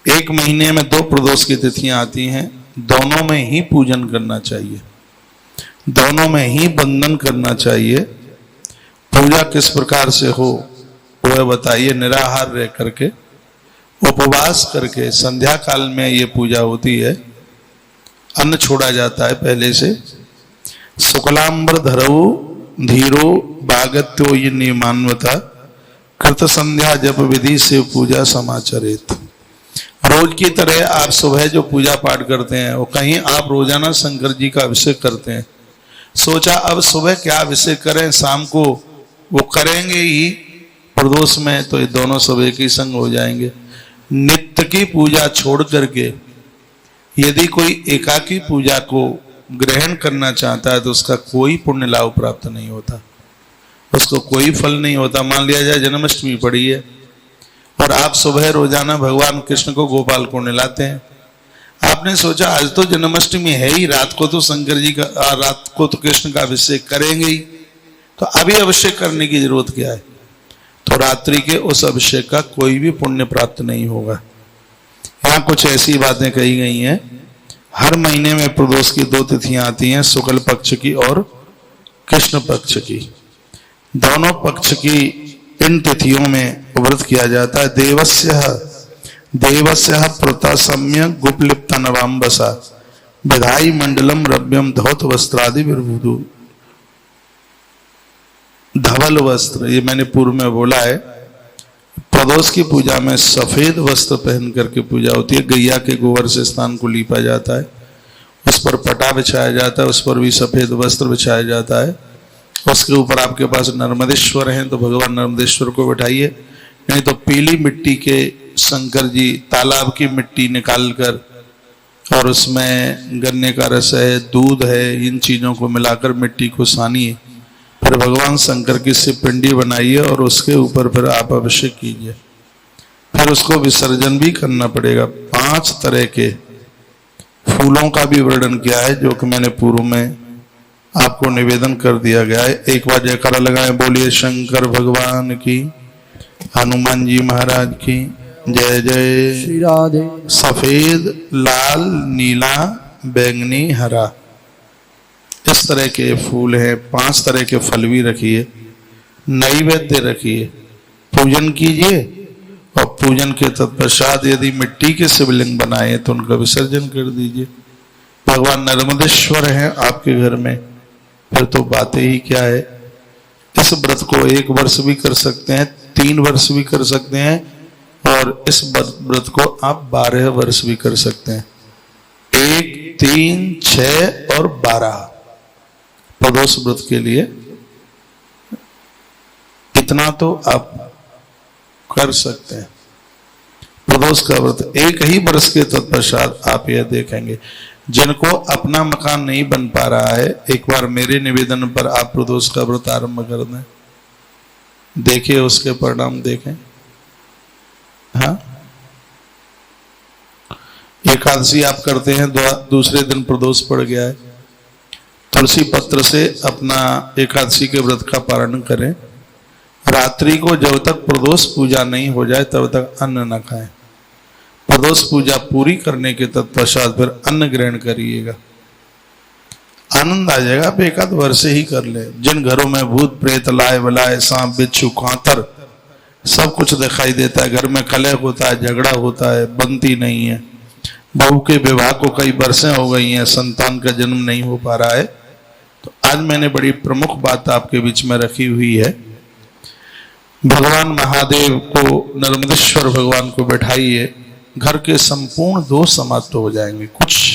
एक महीने में 2 प्रदोष की तिथियां आती हैं, दोनों में ही पूजन करना चाहिए, दोनों में ही बंधन करना चाहिए। पूजा किस प्रकार से हो वह बताइए। निराहार रह करके, उपवास करके, संध्या काल में ये पूजा होती है, अन्न छोड़ा जाता है पहले से। शुक्लांबर धरऊ धीरो बागत्यो ये नियमान्वता कृत संध्या जप विधि से पूजा समाचरित। रोज की तरह आप सुबह जो पूजा पाठ करते हैं, वो कहीं आप रोजाना शंकर जी का अभिषेक करते हैं, सोचा अब सुबह क्या अभिषेक करें, शाम को वो करेंगे ही प्रदोष में, तो ये दोनों सब एक ही संग हो जाएंगे। नित्य की पूजा छोड़ करके यदि कोई एकाकी पूजा को ग्रहण करना चाहता है तो उसका कोई पुण्य लाभ प्राप्त नहीं होता, उसको कोई फल नहीं होता। मान लिया जाए जन्माष्टमी पड़ी है और आप सुबह रोजाना भगवान कृष्ण को गोपाल को नहलाते हैं, आपने सोचा आज तो जन्माष्टमी है ही, रात को तो शंकर जी का, रात को तो कृष्ण का अभिषेक करेंगे ही, तो अभी अभिषेक करने की जरूरत क्या है? तो रात्रि के उस अभिषेक का कोई भी पुण्य प्राप्त नहीं होगा। यहाँ कुछ ऐसी बातें कही गई हैं। हर महीने में प्रदोष की 2 तिथियां आती हैं, शुक्ल पक्ष की और कृष्ण पक्ष की। दोनों पक्ष की इन तिथियों में व्रत किया जाता है। देवस्य प्रतासम्य गुप्लिप्त नवाम्बसा विधाई मंडलम रव्यम धौत वस्त्रादि विर्भुदु। धवल वस्त्र, ये मैंने पूर्व में बोला है, प्रदोष की पूजा में सफेद वस्त्र पहन करके पूजा होती है। गैया के गोबर से स्थान को लीपा जाता है, उस पर पटा बिछाया जाता है, उस पर भी सफेद वस्त्र बिछाया जाता है। उसके ऊपर आपके पास नर्मदेश्वर हैं तो भगवान नर्मदेश्वर को बिठाइए, नहीं तो पीली मिट्टी के शंकर जी, तालाब की मिट्टी निकाल कर और उसमें गन्ने का रस है, दूध है, इन चीजों को मिलाकर मिट्टी को सानिए, फिर भगवान शंकर की शिव पिंडी बनाइए और उसके ऊपर फिर आप अभिषेक कीजिए। फिर उसको विसर्जन भी करना पड़ेगा। 5 तरह के फूलों का भी वर्णन किया है, जो कि मैंने पूर्व में आपको निवेदन कर दिया गया है। एक बार जयकारा लगाएं, बोलिए शंकर भगवान की, हनुमान जी महाराज की जय जय। श्री राधे। सफेद, लाल, नीला, बैंगनी, हरा, इस तरह के फूल हैं। 5 तरह के फल भी रखिए, नैवेद्य रखिए, पूजन कीजिए और पूजन के तत्पश्चात यदि मिट्टी के शिवलिंग बनाए तो उनका विसर्जन कर दीजिए। भगवान नर्मदेश्वर हैं आपके घर में, फिर तो बातें ही क्या है। इस व्रत को 1 वर्ष भी कर सकते हैं, 3 वर्ष भी कर सकते हैं, और इस व्रत को आप 12 वर्ष भी कर सकते हैं। 1, 3, 6 और 12 प्रदोष व्रत के लिए इतना तो आप कर सकते हैं। प्रदोष का व्रत 1 ही वर्ष के तत्पश्चात आप यह देखेंगे। जिनको अपना मकान नहीं बन पा रहा है, एक बार मेरे निवेदन पर आप प्रदोष का व्रत आरंभ कर दें, देखिए उसके परिणाम देखें। हाँ, एकादशी आप करते हैं, दूसरे दिन प्रदोष पड़ गया है, तुलसी पत्र से अपना एकादशी के व्रत का पारण करें। रात्रि को जब तक प्रदोष पूजा नहीं हो जाए तब तक अन्न न खाएं। प्रदोष पूजा पूरी करने के तत्पश्चात फिर अन्न ग्रहण करिएगा, आनंद आ जाएगा। आप 1 आध वर्ष ही कर ले। जिन घरों में भूत प्रेत, लाए बलाए, सांप बिच्छू कांतर सब कुछ दिखाई देता है, घर में कलह होता है, झगड़ा होता है, बनती नहीं है, बहू के विवाह को कई बरसें हो गई हैं, संतान का जन्म नहीं हो पा रहा है, तो आज मैंने बड़ी प्रमुख बात आपके बीच में रखी हुई है। भगवान महादेव को, नर्मदेश्वर भगवान को बैठाइए, घर के संपूर्ण दोष समाप्त हो जाएंगे। कुछ